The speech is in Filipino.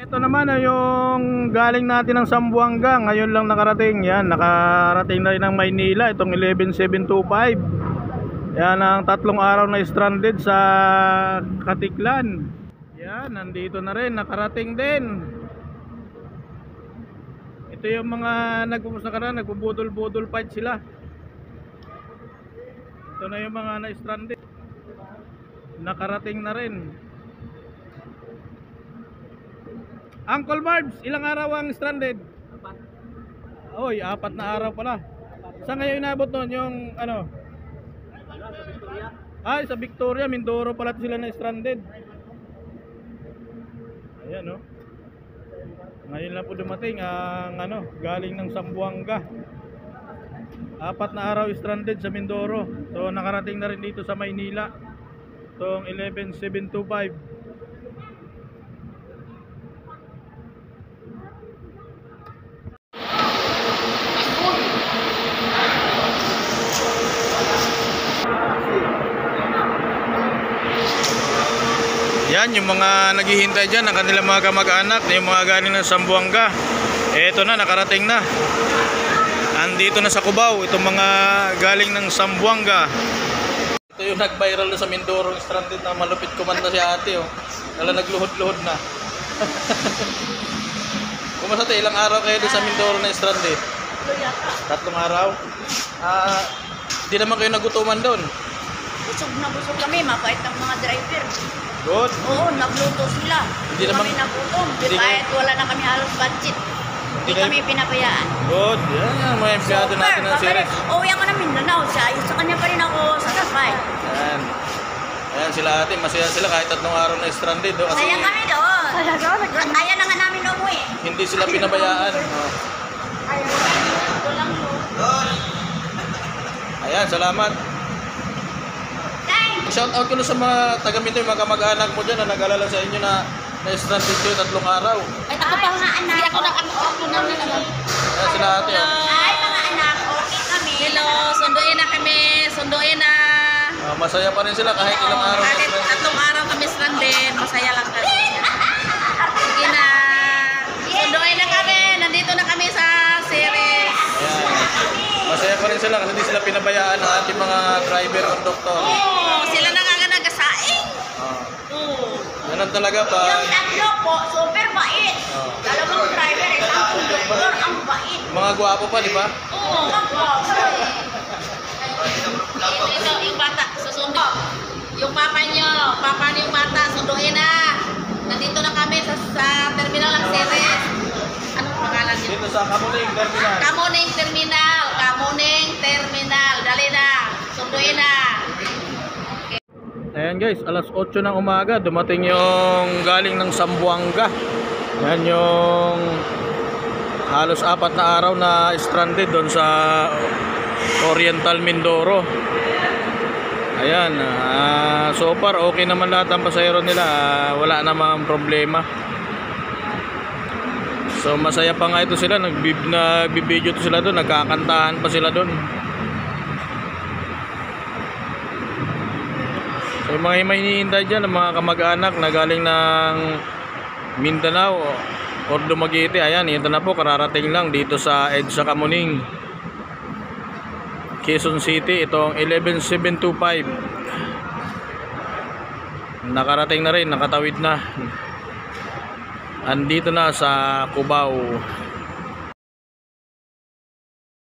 Ito naman ay yung galing natin ng Zamboanga. Ngayon lang nakarating. Yan, nakarating na rin ng Maynila. Itong 11725. Yan ang 3 araw na stranded sa Katiklan. Yan, nandito na rin, nakarating din. Ito yung mga nagbubudol-budol fight sila. Ito na yung mga na-stranded. Nakarating na rin. Uncle Barbs, ilang araw ang stranded? 4. Oy, 4 na araw pala. Saan kayo inabot nun? Yung ano? Ay, sa Victoria, Mindoro pala sila na stranded. Ayan, no? Ngayon lang po dumating ang galing ng Zamboanga. 4 na araw stranded sa Mindoro. So nakarating na rin dito sa Maynila. Itong 11725. Yan yung mga naghihintay dyan ng kanilang mga kamag-anak, yung mga galing ng Zamboanga. Eto na, nakarating na. Andito na sa Cubao itong mga galing ng Zamboanga. Ito yung nag-viral sa Mindoro, stranded na malupit kumanda si ate, oh. Dala nagluhod-luhod na. Kumusta tayo, ilang araw kayo sa Mindoro na stranded? 3 araw? Di naman kayo nagutuman doon? Busog na busog kami, mabait ang mga driver. Good. Oo, nagluto sila. Hindi naman kami nagutom. Kahit wala na kami halos budget. Hindi kami pinapayaan. Good. Yan, mga empleyado natin ng series. Uwi ako na Mindanao. Sa kanya pa rin ako sasabay. Yan. Ayan sila ate, masaya sila kahit 3 araw na stranded. Kasi masaya kami doon. Ayaw na nga namin umuwi. hindi sila pinabayaan. Ito lang doon. Ayan, salamat. Shout out ko sa mga taga-Mindanao, yung mga kamag-anak mo dyan na nag-alala sa inyo na na-stranded kayo 3 araw. Ay, ako pa mga anak. Hindi ako namin. Ayan sila ate. Ay, mga anak. Okay kami. Hello, sunduin na kami. Sunduin na. Masaya pa rin sila kahit ilang araw na Kahit stranded. 3 araw kami stranded, masaya lang kami. Sige na. Sunduin na kami. Nandito na kami sa series. Ayan. Masaya pa rin sila kasi hindi sila pinabayaan ng ating mga driver, conductor. Oo, sila na nga nagasaing. Oo. Ganun talaga pa. Yung tatlo po, super bait. Dalawang driver, isang conductor, ang bait. Mga gwapo pa, di ba? Oo. Ito, yung bata, susundo. Yung papa yung bata, sunduin na. Nandito na kami sa terminal ng series. Anong pangalan niyo? Dito sa Kamuning Terminal. Kamuning Terminal. Dali na. Sunduin na. Ayan guys, alas 8 ng umaga dumating yung galing ng Zamboanga. Yan yung halos 4 na araw na stranded doon sa Oriental Mindoro. Ayan, so far okay naman lahat ang pasahero nila, wala namang problema. So masaya pa nga ito sila, nagbibideo to sila doon, nagkakantahan pa sila doon. So yung mga hinihintay dyan, mga kamag-anak na galing ng Mindanao or Dumaguete, ayan, ito na po, kararating lang dito sa EDSA Kamuning, Quezon City, itong 11725. Nakarating na rin, nakatawid na. Andito na sa Cubao.